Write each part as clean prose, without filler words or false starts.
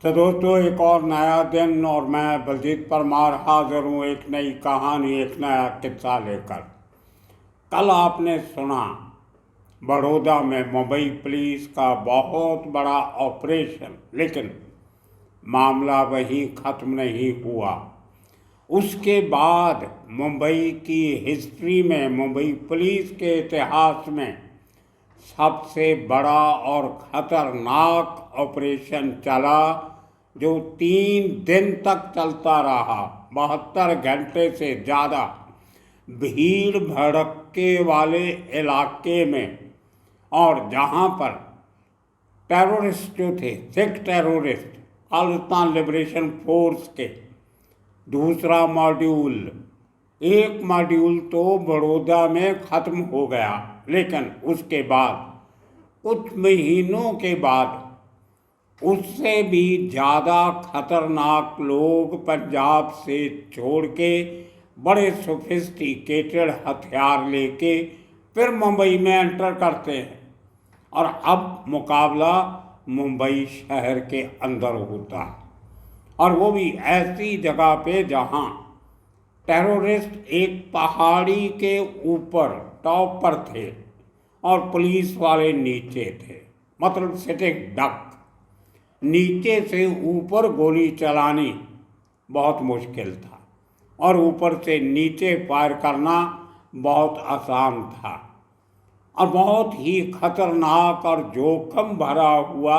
तो दोस्तों, एक और नया दिन और मैं बलजीत परमार हाजिर हूँ एक नई कहानी, एक नया किस्सा लेकर। कल आपने सुना बड़ौदा में मुंबई पुलिस का बहुत बड़ा ऑपरेशन, लेकिन मामला वहीं ख़त्म नहीं हुआ। उसके बाद मुंबई की हिस्ट्री में, मुंबई पुलिस के इतिहास में सबसे बड़ा और ख़तरनाक ऑपरेशन चला, जो 3 दिन तक चलता रहा। 72 घंटे से ज़्यादा भीड़ भड़के वाले इलाके में, और जहाँ पर टेररिस्ट जो थे, Sikh terrorist, Khalistan liberation force के दूसरा मॉड्यूल, एक मॉड्यूल तो बड़ौदा में ख़त्म हो गया, लेकिन उसके बाद कुछ महीनों के बाद उससे भी ज़्यादा खतरनाक लोग पंजाब से छोड़ के बड़े सोफिस्टिकेटेड हथियार लेके फिर मुंबई में एंटर करते हैं, और अब मुकाबला मुंबई शहर के अंदर होता है, और वो भी ऐसी जगह पे जहाँ टेररिस्ट एक पहाड़ी के ऊपर टॉप पर थे और पुलिस वाले नीचे थे। मतलब सिटिंग डक, नीचे से ऊपर गोली चलानी बहुत मुश्किल था और ऊपर से नीचे फायर करना बहुत आसान था, और बहुत ही खतरनाक और जोखिम भरा हुआ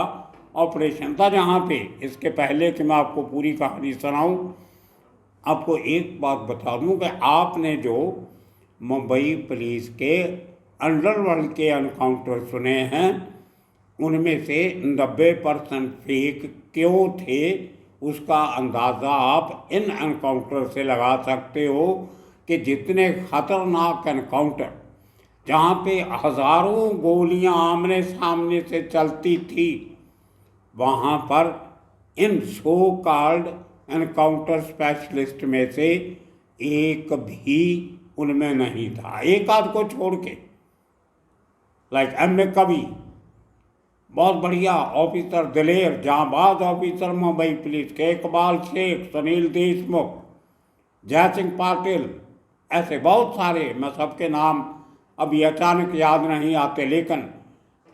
ऑपरेशन था। जहाँ पे, इसके पहले कि मैं आपको पूरी कहानी सुनाऊं, आपको एक बात बता दूं कि आपने जो मुंबई पुलिस के अंडरवर्ल्ड के एनकाउंटर सुने हैं, उनमें से 90% फेक क्यों थे, उसका अंदाज़ा आप इन एनकाउंटर से लगा सकते हो कि जितने खतरनाक एनकाउंटर, जहाँ पे हज़ारों गोलियां आमने सामने से चलती थी, वहाँ पर इन सो कॉल्ड एनकाउंटर स्पेशलिस्ट में से एक भी उनमें नहीं था, एक आध को छोड़ के। Like M.A. कवि, बहुत बढ़िया ऑफिसर, दिलेर जांबाज ऑफिसर मुंबई पुलिस के, इकबाल शेख, सुनील देशमुख, जय सिंह पाटिल, ऐसे बहुत सारे, मैं सबके नाम अभी अचानक याद नहीं आते, लेकिन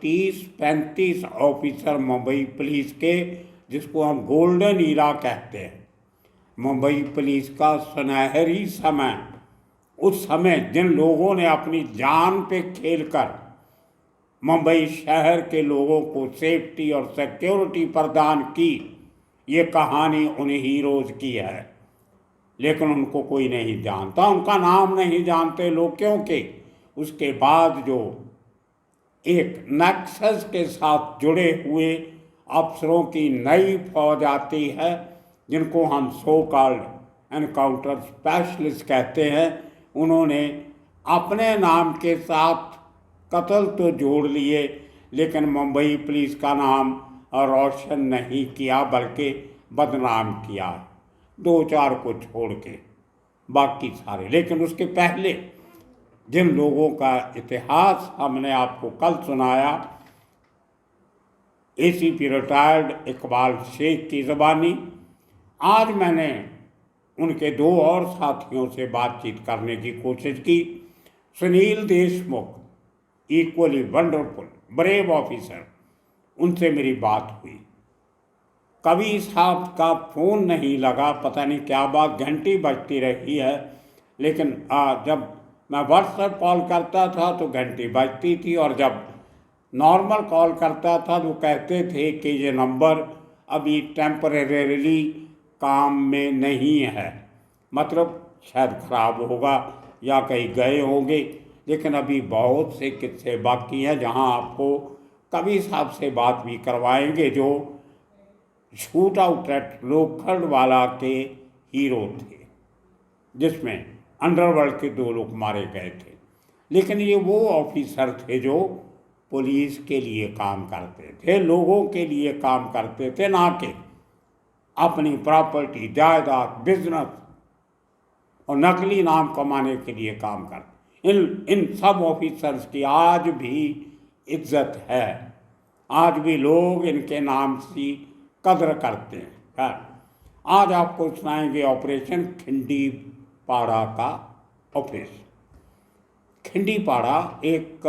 30-35 ऑफिसर मुंबई पुलिस के, जिसको हम गोल्डन ईरा कहते हैं, मुंबई पुलिस का सुनहरी समय, उस समय जिन लोगों ने अपनी जान पे खेलकर मुंबई शहर के लोगों को सेफ्टी और सिक्योरिटी प्रदान की, ये कहानी उन हीरोज़ की है। लेकिन उनको कोई नहीं जानता, उनका नाम नहीं जानते लोग, क्योंकि उसके बाद जो एक नक्सस के साथ जुड़े हुए अफसरों की नई फौज आती है, जिनको हम सो कॉल्ड एनकाउंटर स्पेशलिस्ट कहते हैं, उन्होंने अपने नाम के साथ कत्ल तो जोड़ लिए, लेकिन मुंबई पुलिस का नाम रोशन नहीं किया, बल्कि बदनाम किया, 2-4 को छोड़ के बाकी सारे। लेकिन उसके पहले जिन लोगों का इतिहास हमने आपको कल सुनाया, ACP रिटायर्ड इकबाल शेख की ज़बानी, आज मैंने उनके 2 और साथियों से बातचीत करने की कोशिश की। Sunil Deshmukh, equally wonderful brave officer, उनसे मेरी बात हुई। कवि साहब का फ़ोन नहीं लगा, पता नहीं क्या बात, घंटी बजती रही है, लेकिन जब मैं व्हाट्सएप कॉल करता था तो घंटी बजती थी, और जब नॉर्मल कॉल करता था तो कहते थे कि ये नंबर अभी टेम्परेरीली काम में नहीं है, मतलब शायद ख़राब होगा या कहीं गए होंगे। लेकिन अभी बहुत से किस्से बाकी हैं, जहां आपको कवि साहब से बात भी करवाएंगे, जो शूट आउट एट लोखंडवाला के हीरो थे, जिसमें अंडरवर्ल्ड के 2 लोग मारे गए थे। लेकिन ये वो ऑफिसर थे जो पुलिस के लिए काम करते थे, लोगों के लिए काम करते थे, ना कि अपनी प्रॉपर्टी, जायदाद, बिजनेस और नकली नाम कमाने के लिए काम करते। इन सब ऑफिसर्स की आज भी इज्जत है, आज भी लोग इनके नाम से कद्र करते हैं। खैर, आज आपको सुनाएंगे ऑपरेशन खिंडी पाड़ा का ऑपरेशन। खिंडी पाड़ा एक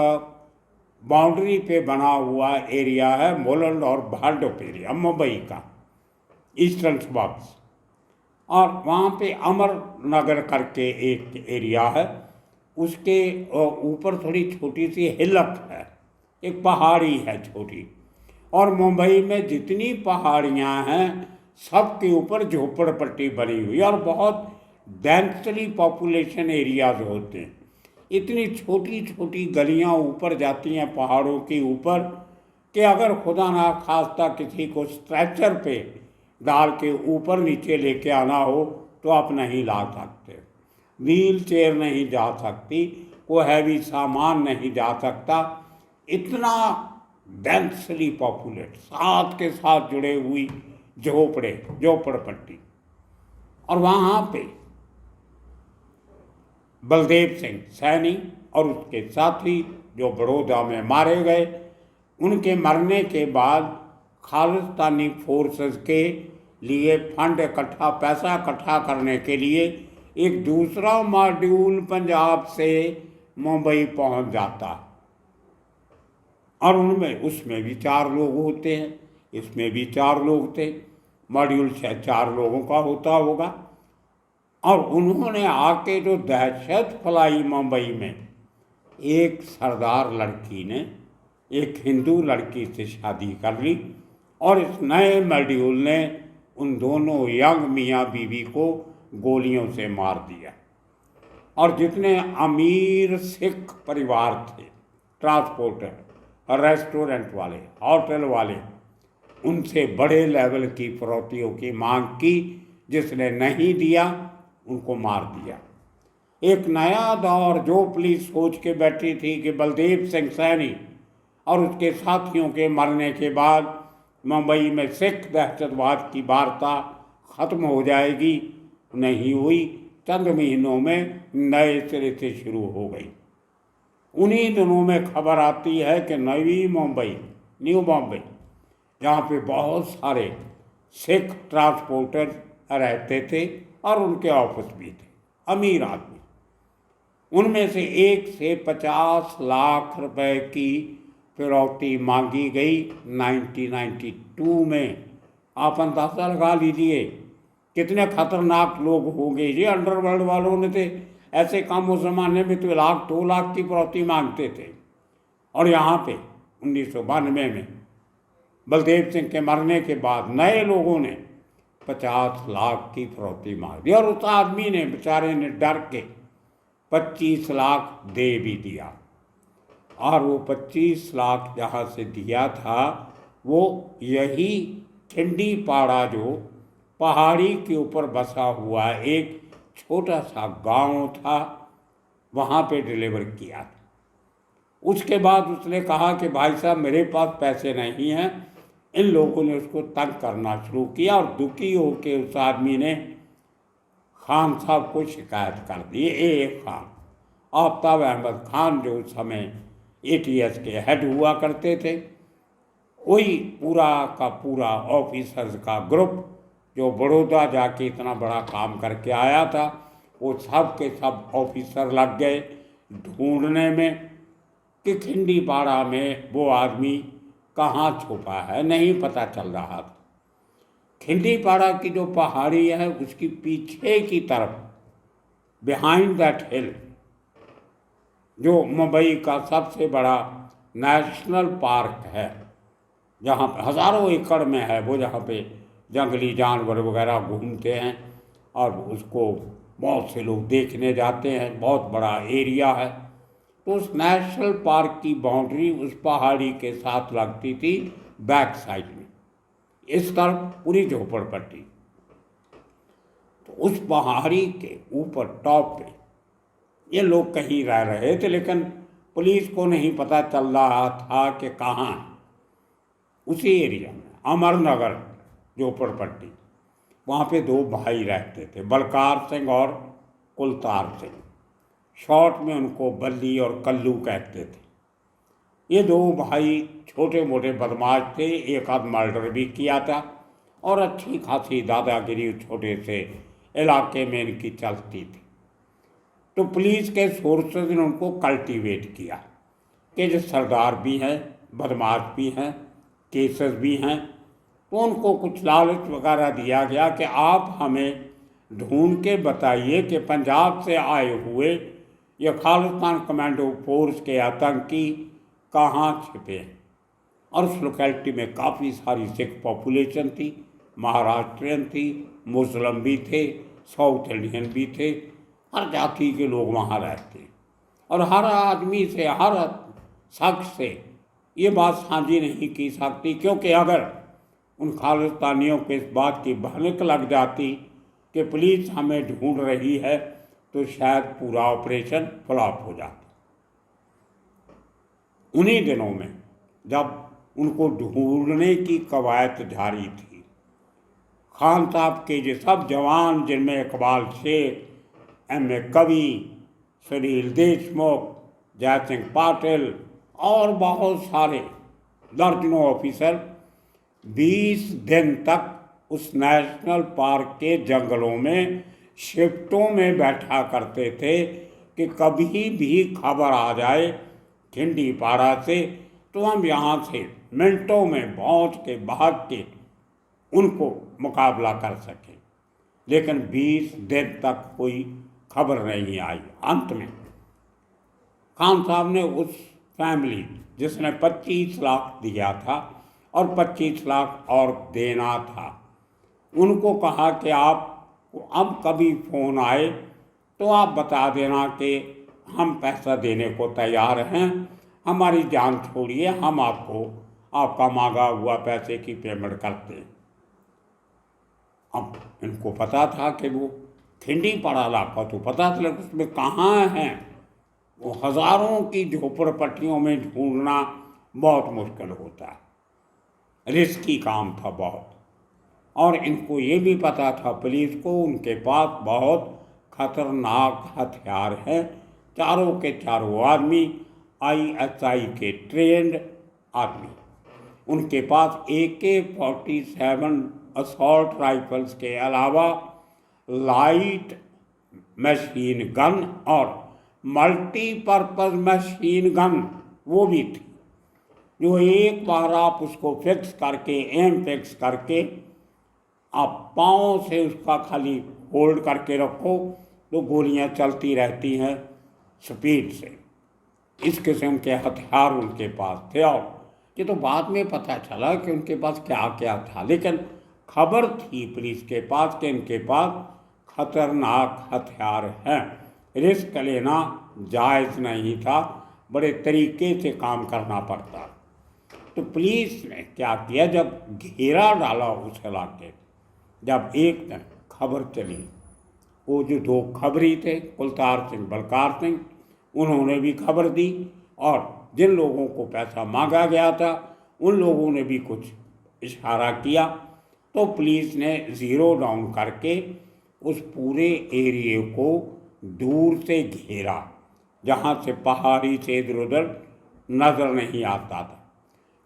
बाउंड्री पे बना हुआ एरिया है, मोलंड और भांडुप एरिया, मुंबई का ईस्टर्न सबर्ब्स। और वहाँ पे अमर नगर करके एक एरिया है, उसके ऊपर थोड़ी छोटी सी हिलक है, एक पहाड़ी है छोटी। और मुंबई में जितनी पहाड़ियाँ हैं सबके ऊपर झोपड़पट्टी बनी हुई है और बहुत डेंसली पॉपुलेशन एरियाज होते हैं। इतनी छोटी छोटी गलियाँ ऊपर जाती हैं पहाड़ों के ऊपर कि अगर खुदा ना खास्ता किसी को स्ट्रेचर पे डाल के ऊपर नीचे लेके आना हो तो आप नहीं ला सकते, व्हील चेयर नहीं जा सकती, कोई हैवी सामान नहीं जा सकता। इतना डेंसली पॉपुलेट, साथ के साथ जुड़े हुई झोपड़पट्टी। और वहाँ पे बलदेव सिंह सैनी और उसके साथी जो बड़ौदा में मारे गए, उनके मरने के बाद खालिस्तानी फोर्सेस के लिए फंड इकट्ठा, पैसा इकट्ठा करने के लिए एक दूसरा मॉड्यूल पंजाब से मुंबई पहुंच जाता और उसमें भी 4 लोग होते हैं, इसमें भी 4 लोग थे, मॉड्यूल 4 लोगों का होता होगा। और उन्होंने आके जो दहशत फैलाई मुंबई में, एक सरदार लड़की ने एक हिंदू लड़की से शादी कर ली और इस नए मॉड्यूल ने उन दोनों यंग मियाँ बीवी को गोलियों से मार दिया। और जितने अमीर सिख परिवार थे, ट्रांसपोर्टर, रेस्टोरेंट वाले, होटल वाले, उनसे बड़े लेवल की फिरौतियों की मांग की। जिसने नहीं दिया उनको मार दिया। एक नया दौर जो पुलिस सोच के बैठी थी कि बलदेव सिंह सैनी और उसके साथियों के मरने के बाद मुंबई में सिख दहशतवाद की वार्ता ख़त्म हो जाएगी, नहीं हुई। चंद महीनों में नए सिरे से शुरू हो गई। उन्हीं दिनों में खबर आती है कि न्यू मुंबई, जहाँ पे बहुत सारे सिख ट्रांसपोर्टर रहते थे और उनके ऑफिस भी थे, अमीर आदमी, उनमें से एक से 50 लाख रुपए की फिरौती मांगी गई 1992 में। आप अंदाजा लगा लीजिए कितने खतरनाक लोग होंगे ये अंडरवर्ल्ड वालों ने। थे ऐसे काम उस जमाने में तो 1-2 लाख की फिरौती मांगते थे। और यहाँ पे 1992 में बलदेव सिंह के मरने के बाद नए लोगों ने 50 लाख की फिरौती मांग दी और उस आदमी ने, बेचारे ने डर के 25 लाख दे भी दिया। और वो 25 लाख जहाँ से दिया था वो यही खिंडी पाड़ा जो पहाड़ी के ऊपर बसा हुआ एक छोटा सा गांव था, वहाँ पे डिलीवर किया था। उसके बाद उसने कहा कि भाई साहब मेरे पास पैसे नहीं हैं। इन लोगों ने उसको तंग करना शुरू किया और दुखी होकर उस आदमी ने खान साहब को शिकायत कर दी। खान, आफ्ताब अहमद खान, जो उस समय ATS के हेड हुआ करते थे, वही पूरा का पूरा ऑफिसर्स का ग्रुप जो बड़ौदा जाके इतना बड़ा काम करके आया था, वो सब के सब ऑफिसर लग गए ढूंढने में कि खिंडी पाड़ा में वो आदमी कहाँ छुपा है, नहीं पता चल रहा था। खिंडी पाड़ा की जो पहाड़ी है उसकी पीछे की तरफ, बिहाइंड दैट हिल, जो मुंबई का सबसे बड़ा नेशनल पार्क है, जहाँ हज़ारों एकड़ में है वो, जहाँ पे जंगली जानवर वगैरह घूमते हैं और उसको बहुत से लोग देखने जाते हैं, बहुत बड़ा एरिया है। तो उस नेशनल पार्क की बाउंड्री उस पहाड़ी के साथ लगती थी बैक साइड में, इस तरफ पूरी झोपड़पट्टी। तो उस पहाड़ी के ऊपर टॉप पे ये लोग कहीं रह रहे थे, लेकिन पुलिस को नहीं पता चल रहा था कि कहाँ है। उसी एरिया में अमरनगर झोपड़पट्टी, वहाँ पे 2 भाई रहते थे, बलकार सिंह और कुलतार सिंह। शॉर्ट में उनको बल्ली और कल्लू कहते थे। ये 2 भाई छोटे मोटे बदमाश थे, एक आध मर्डर भी किया था और अच्छी खासी दादागिरी उस छोटे से इलाके में इनकी चलती थी। तो पुलिस के सोर्सेज ने उनको कल्टीवेट किया कि जो सरदार भी हैं, बदमाश भी हैं, केसेस भी हैं। तो उनको कुछ लालच वगैरह दिया गया कि आप हमें ढूंढ के बताइए कि पंजाब से आए हुए ये खालिस्तान कमांडो फोर्स के आतंकी कहाँ छिपे हैं। और उस लोकेलिटी में काफ़ी सारी सिख पॉपुलेशन थी, महाराष्ट्रियन थी, मुस्लिम भी थे, साउथ इंडियन भी थे, हर जाति के लोग वहाँ रहते। और हर आदमी से, हर शख्स से ये बात साझी नहीं की सकती, क्योंकि अगर उन खालिस्तानियों को इस बात की भनक लग जाती कि पुलिस हमें ढूंढ रही है, तो शायद पूरा ऑपरेशन फ्लॉप हो जाता। उन्हीं दिनों में जब उनको ढूंढने की कवायद जारी थी, खान साहब के जो सब जवान, जिनमें इकबाल शेख, M.A. कवि, सुनील देशमुख, जय सिंह पाटिल और बहुत सारे दर्जनों ऑफिसर 20 दिन तक उस नेशनल पार्क के जंगलों में शिफ्टों में बैठा करते थे कि कभी भी खबर आ जाए खिंडी पाड़ा से तो हम यहाँ से मिनटों में पहुँच के भाग के उनको मुकाबला कर सकें। लेकिन 20 दिन तक कोई खबर नहीं आई। अंत में खान साहब ने उस फैमिली जिसने 25 लाख दिया था और 25 लाख और देना था, उनको कहा कि आप अब कभी फ़ोन आए तो आप बता देना कि हम पैसा देने को तैयार हैं, हमारी जान छोड़िए, हम आपको आपका मांगा हुआ पैसे की पेमेंट करते हैं। अब इनको पता था कि वो खिंडी पड़ा इलाका तो पता था, लेकिन उसमें कहाँ हैं, वो हज़ारों की झोपड़पट्टियों में ढूंढना बहुत मुश्किल होता है, रिस्की काम था बहुत। और इनको ये भी पता था पुलिस को, उनके पास बहुत खतरनाक हथियार हैं। चारों के चारों आदमी ISI के ट्रेंड आदमी, उनके पास AK-47 असॉल्ट राइफल्स के अलावा लाइट मशीन गन और मल्टीपर्पज़ मशीन गन वो भी थी, जो एक बार आप उसको फिक्स करके, एम फिक्स करके आप पाँव से उसका खाली होल्ड करके रखो तो गोलियां चलती रहती हैं स्पीड से। इस किस्म के हथियार उनके पास थे। और ये तो बाद में पता चला कि उनके पास क्या क्या था, लेकिन खबर थी पुलिस के पास कि इनके पास खतरनाक हथियार हैं। रिस्क लेना जायज़ नहीं था, बड़े तरीके से काम करना पड़ता। तो पुलिस ने क्या किया, जब घेरा डाला उस इलाके, जब एक दिन खबर चली, वो जो दो खबरी थे कुलतार सिंह, बलकार सिंह, उन्होंने भी खबर दी और जिन लोगों को पैसा मांगा गया था उन लोगों ने भी कुछ इशारा किया। तो पुलिस ने ज़ीरो डाउन करके उस पूरे एरिए को दूर से घेरा, जहाँ से पहाड़ी से इधर उधर नज़र नहीं आता था।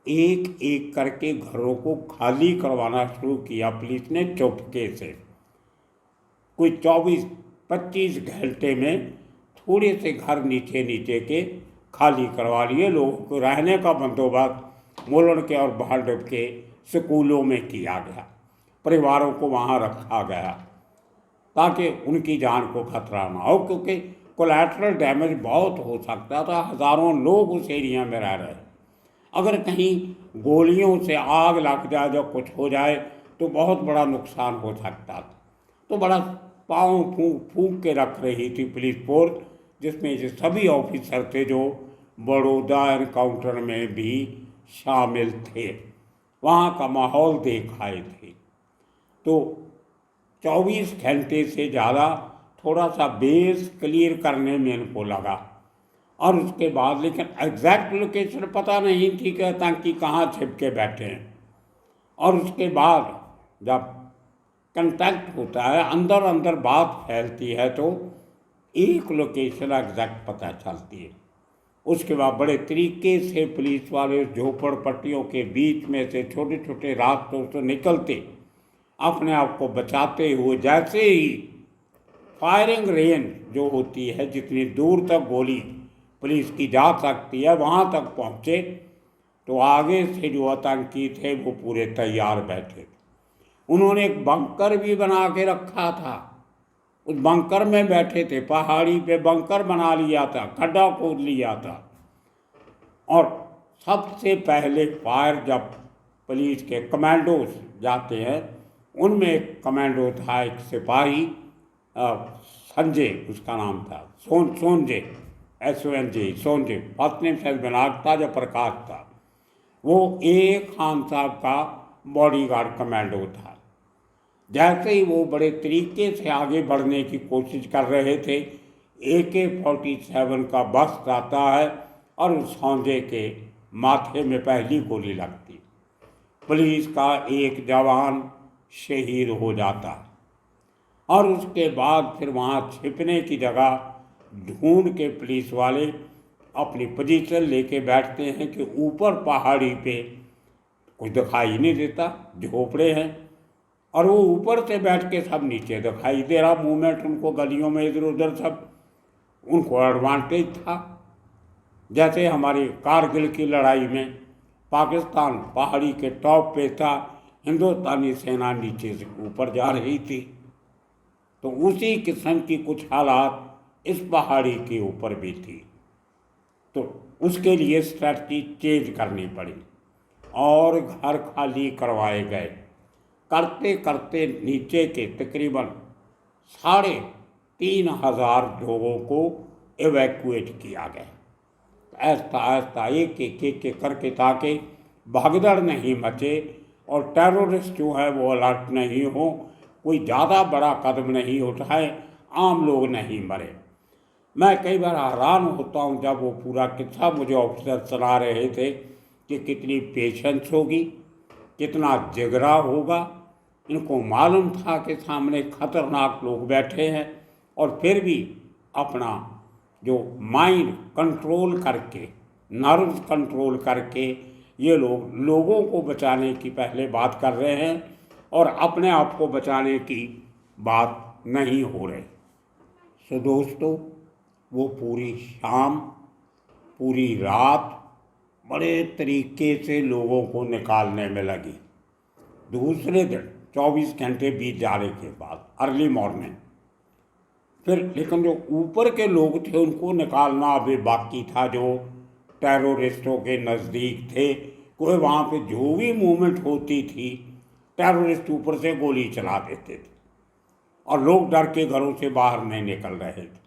एक एक करके घरों को खाली करवाना शुरू किया पुलिस ने चुपके से। कोई 24-25 घंटे में थोड़े से घर नीचे नीचे के खाली करवा लिए। लोगों को रहने का बंदोबस्त मोलन के और भालडब के स्कूलों में किया गया, परिवारों को वहाँ रखा गया ताकि उनकी जान को खतरा ना हो, क्योंकि कोलैटरल डैमेज बहुत हो सकता था। हज़ारों लोग उस एरिया में रह रहे, अगर कहीं गोलियों से आग लग जाए, जब कुछ हो जाए तो बहुत बड़ा नुकसान हो सकता था। तो बड़ा पाँव फूंक फूंक के रख रही थी पुलिस फोर्स, जिसमें जो सभी ऑफिसर थे जो बड़ौदा एनकाउंटर में भी शामिल थे, वहाँ का माहौल देख आए थे। तो 24 घंटे से ज़्यादा थोड़ा सा बेस क्लियर करने में इनको लगा, और उसके बाद लेकिन एग्जैक्ट लोकेशन पता नहीं थी कि आतंकी कहाँ छिप के बैठे हैं। और उसके बाद जब कंटैक्ट होता है, अंदर अंदर बात फैलती है, तो एक लोकेशन एग्जैक्ट पता चलती है। उसके बाद बड़े तरीके से पुलिस वाले झोपड़पट्टियों के बीच में से छोटे छोटे रास्तों से निकलते अपने आप को बचाते हुए जैसे ही फायरिंग रेंज जो होती है, जितनी दूर तक गोली पुलिस की जा सकती है वहाँ तक पहुँचे, तो आगे से जो आतंकी थे वो पूरे तैयार बैठे थे। उन्होंने एक बंकर भी बना के रखा था, उस बंकर में बैठे थे, पहाड़ी पे बंकर बना लिया था, खड्डा खोद लिया था। और सबसे पहले फायर जब पुलिस के कमांडोज जाते हैं, उनमें एक कमांडो था, एक सिपाही, संजय उसका नाम था, Sunjae, SONJ, Sunjae, first name शायद विनायक था या प्रकाश था। वो खान साहब का बॉडीगार्ड कमांडो था। जैसे ही वो बड़े तरीके से आगे बढ़ने की कोशिश कर रहे थे, AK-47 का बस्ट आता है और उस संजय के माथे में पहली गोली लगती। पुलिस का एक जवान शहीद हो जाता और उसके बाद फिर वहाँ छिपने की जगह ढूंढ के पुलिस वाले अपनी पोजीशन लेके बैठते हैं कि ऊपर पहाड़ी पे कुछ दिखाई नहीं देता, झोपड़े हैं, और वो ऊपर से बैठ के सब नीचे दिखाई दे रहा मूवमेंट उनको, गलियों में इधर उधर सब। उनको एडवांटेज था, जैसे हमारी कारगिल की लड़ाई में पाकिस्तान पहाड़ी के टॉप पे था, हिंदुस्तानी सेना नीचे से ऊपर जा रही थी। तो उसी किस्म की कुछ हालात इस पहाड़ी के ऊपर भी थी। तो उसके लिए स्ट्रैटेजी चेंज करनी पड़ी और घर खाली करवाए गए। करते करते नीचे के तकरीबन 3,500 लोगों को एवैक्यूएट किया गया। ऐसा एक एक करके, ताकि भगदड़ नहीं मचे और टेररिस्ट जो है वो अलर्ट नहीं हो, कोई ज़्यादा बड़ा कदम नहीं उठाए, आम लोग नहीं मरे। मैं कई बार हैरान होता हूँ जब वो पूरा किस्सा मुझे ऑफिसर सुना रहे थे कि कितनी पेशेंस होगी, कितना जिगरा होगा। इनको मालूम था कि सामने खतरनाक लोग बैठे हैं और फिर भी अपना जो माइंड कंट्रोल करके, नर्व्स कंट्रोल करके ये लोग लोगों को बचाने की पहले बात कर रहे हैं और अपने आप को बचाने की बात नहीं हो रही। सो दोस्तों, वो पूरी शाम, पूरी रात बड़े तरीके से लोगों को निकालने में लगी। दूसरे दिन 24 घंटे बीत जाने के बाद अर्ली मॉर्निंग फिर, लेकिन जो ऊपर के लोग थे उनको निकालना अभी बाकी था, जो टेररिस्टों के नज़दीक थे। कोई वहाँ पे जो भी मूवमेंट होती थी, टेररिस्ट ऊपर से गोली चला देते थे और लोग डर के घरों से बाहर नहीं निकल रहे थे।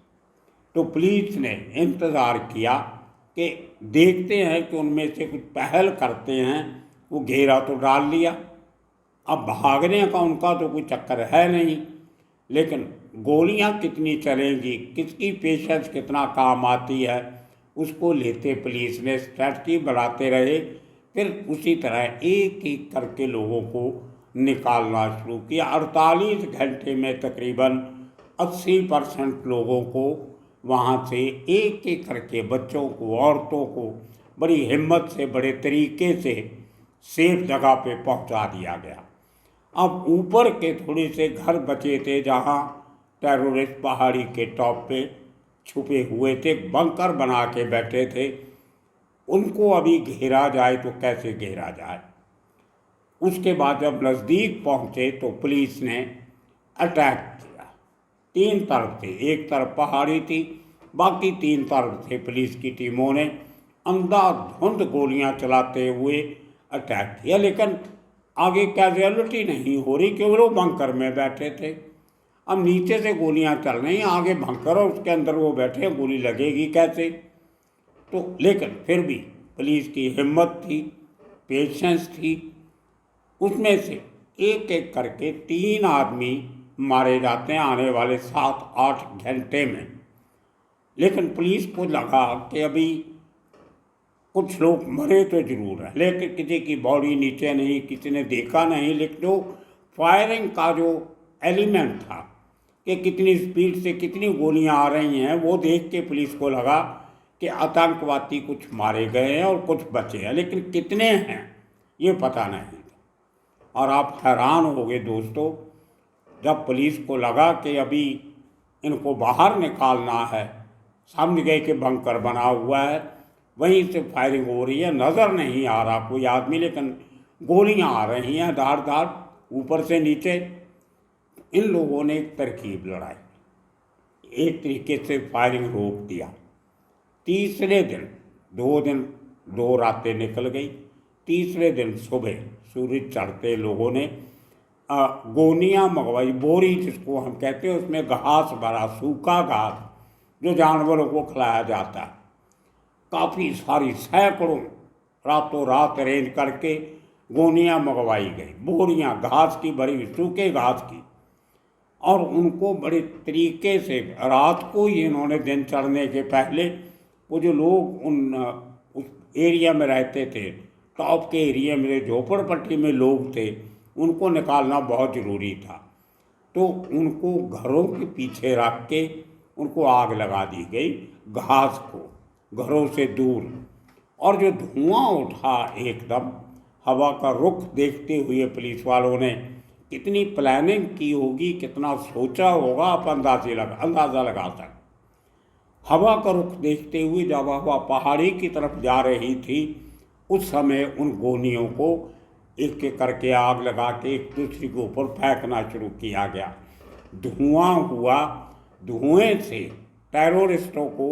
तो पुलिस ने इंतज़ार किया कि देखते हैं कि उनमें से कुछ पहल करते हैं। वो घेरा तो डाल लिया, अब भागने का उनका तो कोई चक्कर है नहीं, लेकिन गोलियां कितनी चलेंगी, किसकी पेशेंस कितना काम आती है, उसको लेते पुलिस ने स्ट्रैटेजी बढ़ाते रहे। फिर उसी तरह एक एक करके लोगों को निकालना शुरू किया। 48 घंटे में तकरीबन 80% लोगों को वहाँ से एक एक करके, बच्चों को, औरतों को बड़ी हिम्मत से, बड़े तरीके से सेफ जगह पे पहुँचा दिया गया। अब ऊपर के थोड़े से घर बचे थे जहाँ टेररिस्ट पहाड़ी के टॉप पे छुपे हुए थे, बंकर बना के बैठे थे, उनको अभी घेरा जाए तो कैसे घेरा जाए। उसके बाद जब नज़दीक पहुँचे तो पुलिस ने अटैक किया 3 तरफ से। एक तरफ पहाड़ी थी, बाकी 3 तरफ से पुलिस की टीमों ने अंधाधुंध गोलियां चलाते हुए अटैक किया। लेकिन आगे कैजुअलिटी नहीं हो रही, क्योंकि वो बंकर में बैठे थे। अब नीचे से गोलियां चल रही, आगे बंकर और उसके अंदर वो बैठे, गोली लगेगी कैसे। तो लेकिन फिर भी पुलिस की हिम्मत थी, पेशेंस थी। उसमें से एक एक करके 3 आदमी मारे जाते हैं आने वाले 7-8 घंटे में। लेकिन पुलिस को लगा कि अभी कुछ लोग मरे तो जरूर हैं, लेकिन किसी की बॉडी नीचे नहीं, किसी ने देखा नहीं। लेकिन जो फायरिंग का जो एलिमेंट था कि कितनी स्पीड से कितनी गोलियां आ रही हैं, वो देख के पुलिस को लगा कि आतंकवादी कुछ मारे गए हैं और कुछ बचे हैं, लेकिन कितने हैं ये पता नहीं। और आप हैरान होंगे दोस्तों, जब पुलिस को लगा कि अभी इनको बाहर निकालना है, समझ गए कि बंकर बना हुआ है, वहीं से फायरिंग हो रही है, नज़र नहीं आ रहा कोई आदमी, लेकिन गोलियां आ रही हैं धार धार ऊपर से नीचे। इन लोगों ने एक तरकीब लड़ाई, एक तरीके से फायरिंग रोक दिया। तीसरे दिन 2 दिन 2 रातें निकल गई। तीसरे दिन सुबह सूरज चढ़ते लोगों ने गोनियाँ मंगवाई, बोरी जिसको हम कहते हैं, उसमें घास भरा, सूखा घास जो जानवरों को खिलाया जाता है, काफ़ी सारी सैकड़ों रातों रात अरेंज करके गोनियाँ मंगवाई गई, बोरियाँ घास की भरी हुई, सूखे घास की। और उनको बड़े तरीके से रात को ही इन्होंने, दिन चढ़ने के पहले, वो जो लोग उस एरिया में रहते थे, टॉप के एरिया में झोपड़पट्टी में लोग थे, उनको निकालना बहुत ज़रूरी था। तो उनको घरों के पीछे रख के उनको आग लगा दी गई, घास को घरों से दूर। और जो धुआं उठा एकदम, हवा का रुख देखते हुए पुलिस वालों ने कितनी प्लानिंग की होगी, कितना सोचा होगा, आप अंदाज़ा लगा सकते। हवा का रुख देखते हुए जब हवा पहाड़ी की तरफ जा रही थी, उस समय उन गोनियों को एक एक करके आग लगा के एक दूसरे के ऊपर फेंकना शुरू किया गया। धुआं हुआ, धुएं से टेररिस्टों को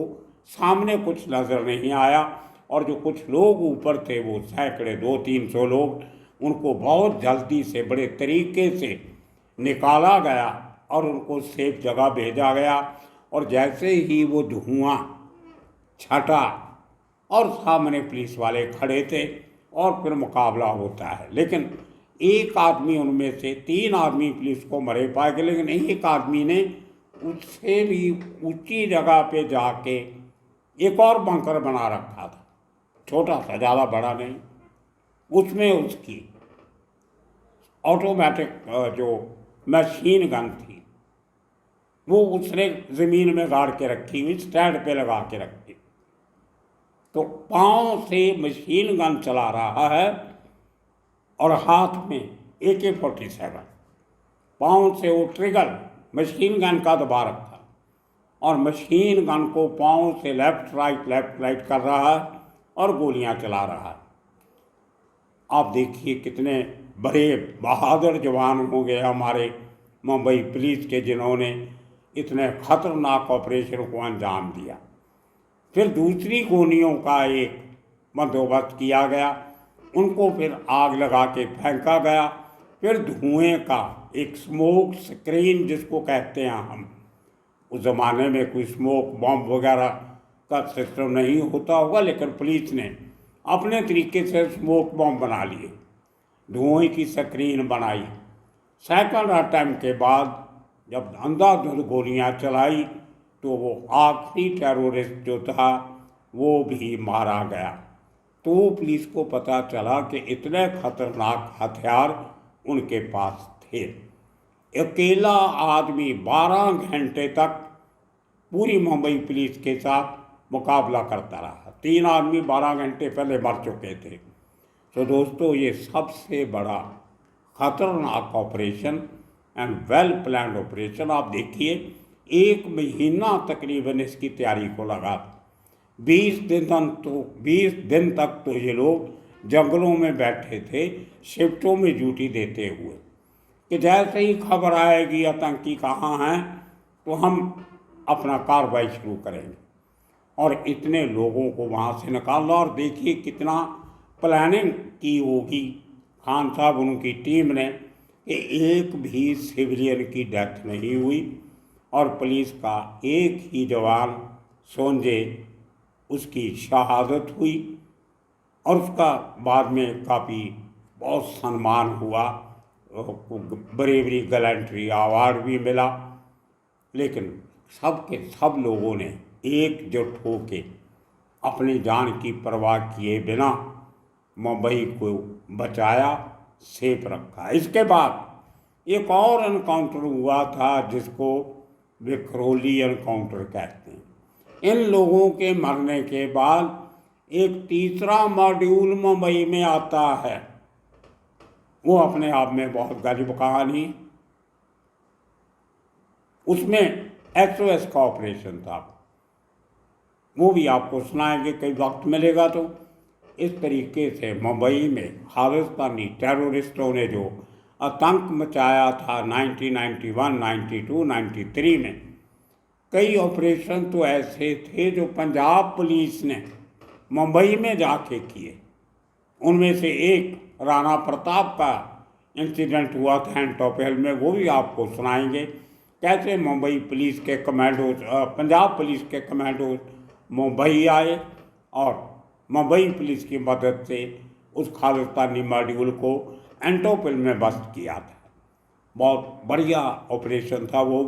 सामने कुछ नज़र नहीं आया, और जो कुछ लोग ऊपर थे, वो सैकड़े 200-300 लोग, उनको बहुत जल्दी से बड़े तरीके से निकाला गया और उनको सेफ जगह भेजा गया। और जैसे ही वो धुआं छटा और सामने पुलिस वाले खड़े थे, और फिर मुकाबला होता है। लेकिन एक आदमी उनमें से, 3 आदमी पुलिस को मरे पाए गए, लेकिन एक आदमी ने उससे भी ऊंची जगह पे जाके एक और बंकर बना रखा था, छोटा सा, ज़्यादा बड़ा नहीं। उसमें उसकी ऑटोमेटिक जो मशीन गन थी, वो उसने ज़मीन में गाड़ के रखी हुई, स्टैंड पे लगा के रखी। तो पाँव से मशीन गन चला रहा है और हाथ में AK-47, पाँव से वो ट्रिगर मशीन गन का दबा रखा, और मशीन गन को पाँव से लेफ्ट राइट कर रहा है और गोलियां चला रहा है। आप देखिए कितने बड़े बहादुर जवान होंगे हमारे मुंबई पुलिस के, जिन्होंने इतने खतरनाक ऑपरेशन को अंजाम दिया। फिर दूसरी गोलियों का एक बंदोबस्त किया गया, उनको फिर आग लगा के फेंका गया। फिर धुएं का एक स्मोक स्क्रीन जिसको कहते हैं हम, उस ज़माने में कोई स्मोक बॉम्ब वगैरह का सिस्टम नहीं होता होगा, लेकिन पुलिस ने अपने तरीके से स्मोक बॉम्ब बना लिए, धुएं की स्क्रीन बनाई। सेकंड अटैम्प्ट के बाद जब अंधाधुंध गोलियां चलाई, तो वो आखिरी टेररिस्ट जो था वो भी मारा गया। तो पुलिस को पता चला कि इतने खतरनाक हथियार उनके पास थे। अकेला आदमी 12 घंटे तक पूरी मुंबई पुलिस के साथ मुकाबला करता रहा। 3 आदमी 12 घंटे पहले मर चुके थे। तो दोस्तों, ये सबसे बड़ा खतरनाक operation and well planned operation. आप देखिए, 1 महीना तकरीबन इसकी तैयारी को लगा। 20 दिन तक तो ये लोग जंगलों में बैठे थे, शिफ्टों में ड्यूटी देते हुए, कि जैसे ही खबर आएगी आतंकी कहाँ हैं, तो हम अपना कार्रवाई शुरू करेंगे। और इतने लोगों को वहाँ से निकालना, और देखिए कितना प्लानिंग की होगी खान साहब उनकी टीम ने, कि एक भी सिविलियन की डेथ नहीं हुई। और पुलिस का एक ही जवान सोंजे, उसकी शहादत हुई, और उसका बाद में काफ़ी बहुत सम्मान हुआ, ब्रेवरी गैलेंट्री अवार्ड भी मिला। लेकिन सब के सब लोगों ने एकजुट होकर अपनी जान की परवाह किए बिना मुंबई को बचाया, सेफ रखा। इसके बाद एक और एनकाउंटर हुआ था जिसको विक्रोली एनकाउंटर कहते हैं। इन लोगों के मरने के बाद एक तीसरा मॉड्यूल मुंबई में आता है, वो अपने आप में बहुत गरीब कहानी है। उसमें SOS का ऑपरेशन था, वो भी आपको सुनाएंगे कई वक्त मिलेगा तो। इस तरीके से मुंबई में खालिस्तानी टेररिस्टों ने जो आतंक मचाया था 1991, 92, 93 में, कई ऑपरेशन तो ऐसे थे जो पंजाब पुलिस ने मुंबई में जाके किए। उनमें से एक राणा प्रताप का इंसिडेंट हुआ था एंटोपल में, वो भी आपको सुनाएंगे। कैसे मुंबई पुलिस के कमांडोज, पंजाब पुलिस के कमांडोज मुंबई आए और मुंबई पुलिस की मदद से उस खालिस्तानी मॉड्यूल को एंटोपल में बस्ट किया था। बहुत बढ़िया ऑपरेशन था वो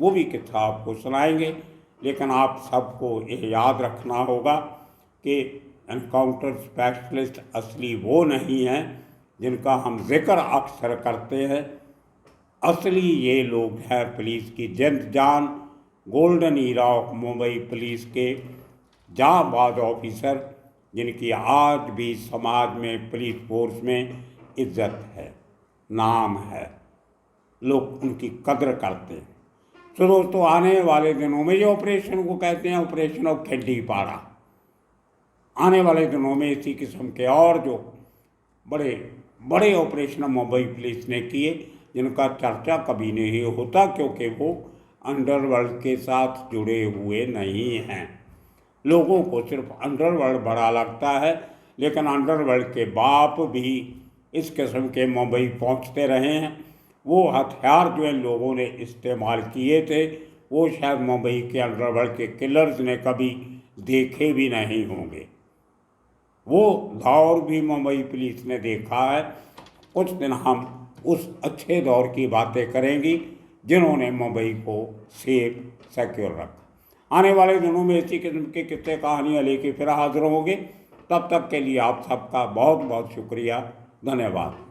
भी किस्सा आपको सुनाएंगे। लेकिन आप सबको ये याद रखना होगा कि एनकाउंटर स्पेशलिस्ट असली वो नहीं हैं जिनका हम जिक्र अक्सर करते हैं। असली ये लोग हैं पुलिस की जिंद जान, golden era of Mumbai police के जांबाज ऑफिसर, जिनकी आज भी समाज में, पुलिस फोर्स में इज्जत है, नाम है, लोग उनकी कद्र करते हैं। तो दोस्तों, आने वाले दिनों में ये ऑपरेशन को कहते हैं ऑपरेशन ऑफ खेडीपाड़ा, आने वाले दिनों में इसी किस्म के और जो बड़े बड़े ऑपरेशन मुंबई पुलिस ने किए, जिनका चर्चा कभी नहीं होता क्योंकि वो अंडरवर्ल्ड के साथ जुड़े हुए नहीं हैं। लोगों को सिर्फ अंडरवर्ल्ड बड़ा लगता है, लेकिन अंडरवर्ल्ड के बाप भी इस किस्म के मुंबई पहुंचते रहे हैं। वो हथियार जो इन लोगों ने इस्तेमाल किए थे, वो शायद मुंबई के अंडरवर्ल्ड के किलर्स ने कभी देखे भी नहीं होंगे। वो दौर भी मुंबई पुलिस ने देखा है। कुछ दिन हम उस अच्छे दौर की बातें करेंगी जिन्होंने मुंबई को सेफ सिक्योर रखा। आने वाले दिनों में इसी किस्म के किस्से कहानियाँ लेके फिर हाजिर होंगे। तब तक के लिए आप सबका बहुत बहुत शुक्रिया, धन्यवाद।